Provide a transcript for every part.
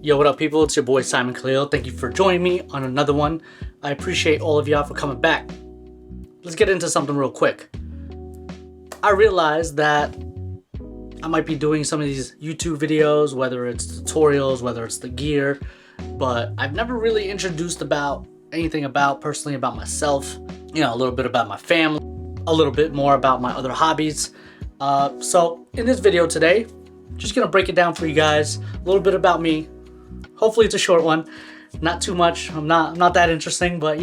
Yo, what up people? It's your boy Simon Khalil. Thank you for joining me on another one. I appreciate all of y'all for coming back. Let's get into something real quick. I realized that I might be doing some of these YouTube videos, whether it's tutorials, whether it's the gear, but I've never really introduced anything personally about myself, a little bit about my family, a little bit more about my other hobbies. So in this video today, just gonna break it down for you guys, a little bit about me. Hopefully it's a short one, not too much. I'm not that interesting, but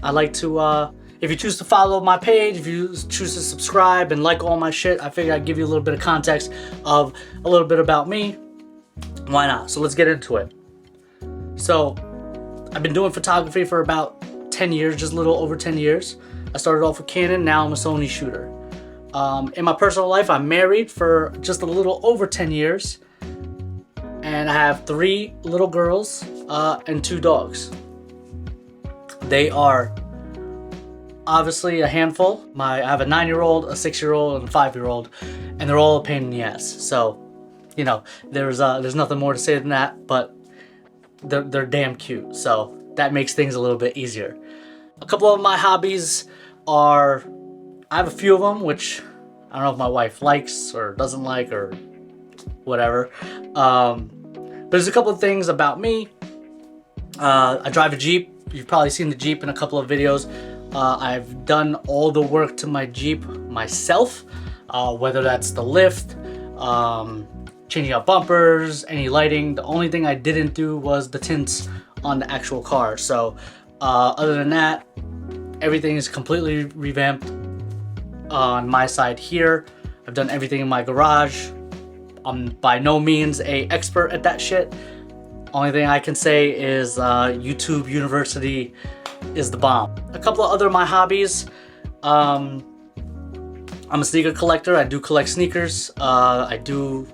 I like to, if you choose to follow my page, if you choose to subscribe and like all my shit, I figured I'd give you a little bit of context of a little bit about me. Why not? So let's get into it. So I've been doing photography for about 10 years, just a little over 10 years. I started off with Canon, now I'm a Sony shooter. In my personal life, I'm married for just a little over 10 years. And I have 3 little girls and 2 dogs. They are obviously a handful. I have a 9-year-old, a 6-year-old, and a 5-year-old, and they're all a pain in the ass. So, there's nothing more to say than that, but they're damn cute. So that makes things a little bit easier. A couple of my hobbies are, I have a few of them, which I don't know if my wife likes or doesn't like or whatever. But there's a couple of things about me. I drive a Jeep. You've probably seen the Jeep in a couple of videos. I've done all the work to my Jeep myself, whether that's the lift, changing out bumpers, any lighting. The only thing I didn't do was the tints on the actual car. So other than that, everything is completely revamped on my side here. I've done everything in my garage. I'm by no means an expert at that shit. Only thing I can say is YouTube University is the bomb. A couple of other my hobbies. I'm a sneaker collector. I do collect sneakers. I do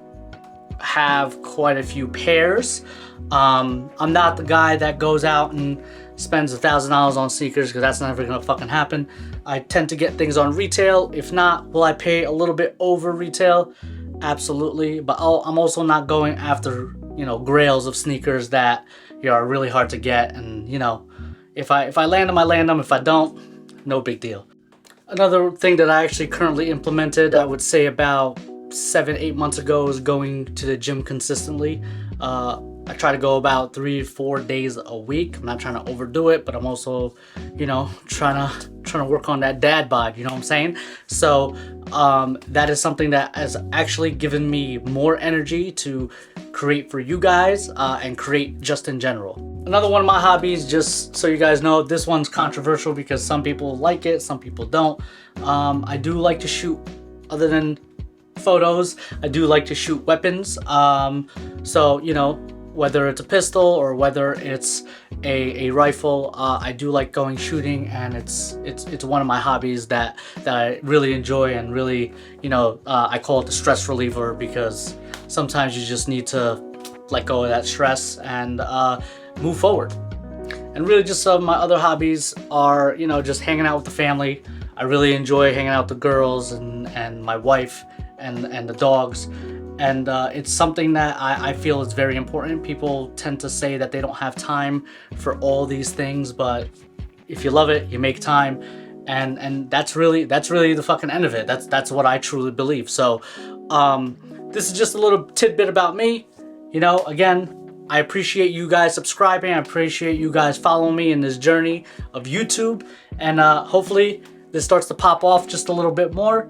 have quite a few pairs. I'm not the guy that goes out and spends $1,000 on sneakers, because that's never gonna fucking happen. I tend to get things on retail. If not, will I pay a little bit over retail? Absolutely. But I'm also not going after grails of sneakers that are really hard to get. And if I land them, I land them. If I don't, no big deal. Another thing that I actually currently implemented, I would say about 7-8 months ago, is going to the gym consistently. I try to go about 3-4 days a week. I'm not trying to overdo it, but I'm also, trying to work on that dad bod, you know what I'm saying? So that is something that has actually given me more energy to create for you guys and create just in general. Another one of my hobbies, just so you guys know, this one's controversial because some people like it, some people don't. I do like to shoot, other than photos, I do like to shoot weapons. So, whether it's a pistol or whether it's a rifle, I do like going shooting, and it's one of my hobbies that I really enjoy, and really, I call it the stress reliever, because sometimes you just need to let go of that stress and move forward. And really, just some of my other hobbies are, just hanging out with the family. I really enjoy hanging out with the girls and my wife and the dogs. And it's something that I feel is very important. People tend to say that they don't have time for all these things, but if you love it, you make time, and that's really the fucking end of it. That's what I truly believe. So this is just a little tidbit about me. Again, I appreciate you guys subscribing. I appreciate you guys following me in this journey of YouTube, and hopefully this starts to pop off just a little bit more,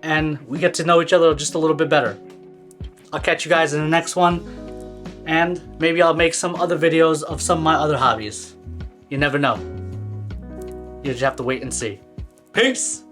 and we get to know each other just a little bit better. I'll catch you guys in the next one, and maybe I'll make some other videos of some of my other hobbies. You never know. You just have to wait and see. Peace!